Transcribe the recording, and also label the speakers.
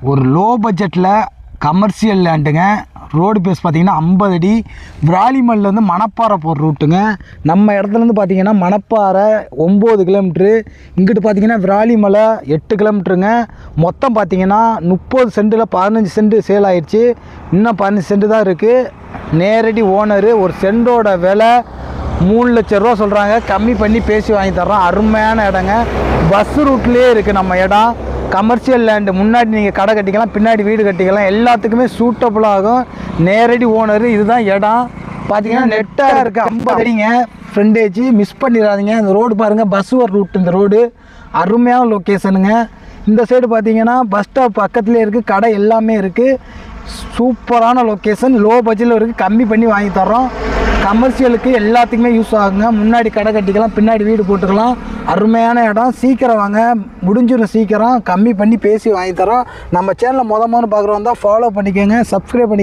Speaker 1: ஒரு லோ பட்ஜெட்டில் commercial லேண்டுங்க. Road base பார்த்திங்கன்னா 50 அடி. விராலிமல்லேருந்து மணப்பாறை போகிற ரூட்டுங்க. நம்ம இடத்துலேருந்து பார்த்திங்கன்னா மணப்பாறை 9 கிலோமீட்ரு, இங்கிட்டு பார்த்திங்கன்னா விராலிமலை 8 கிலோமீட்டருங்க. மொத்தம் பார்த்திங்கன்னா 30 சென்டில் 15 சென்ட் சேல் ஆயிடுச்சு. இன்னும் 15 சென்ட் தான் இருக்குது. நேரடி ஓனரு. ஒரு சென்டோட விலை 3 லட்ச ரூபா சொல்கிறாங்க. கம்மி பண்ணி பேசி வாங்கி தர்றோம். அருமையான இடங்க. பஸ் ரூட்லேயே இருக்குது நம்ம இடம். Commercial land. முன்னாடி நீங்கள் கடை கட்டிக்கலாம், பின்னாடி வீடு கட்டிக்கலாம். எல்லாத்துக்குமே சூட்டபுளாகும். நேரடி ஓனர். இதுதான் இடம். பார்த்தீங்கன்னா நெட்டாக இருக்குது. 50 அடிங்க ஃப்ரண்டேஜ். மிஸ் பண்ணிடாதீங்க. இந்த ரோடு பாருங்கள், பஸ் ஒரு ரூட். இந்த ரோடு அருமையான லொக்கேஷனுங்க. இந்த சைடு பார்த்தீங்கன்னா பஸ் ஸ்டாப் பக்கத்துலேயே இருக்குது. கடை எல்லாமே இருக்குது. சூப்பரான லொக்கேஷன். லோ பட்ஜெட்டில் இருக்குது. கம்மி பண்ணி வாங்கி தர்றோம். கமர்ஷியலுக்கு எல்லாத்துக்குமே யூஸ் ஆகுங்க. முன்னாடி கடை கட்டிக்கலாம், பின்னாடி வீடு போட்டுக்கலாம். அருமையான இடம். சீக்கிரம் வாங்க, முடிஞ்சிடும் சீக்கிரம். கம்மி பண்ணி பேசி வாங்கி தரோம். நம்ம சேனலை முதல்ல பார்க்குறோம் தான் ஃபாலோ பண்ணிக்கோங்க, சப்ஸ்கிரைப் பண்ணி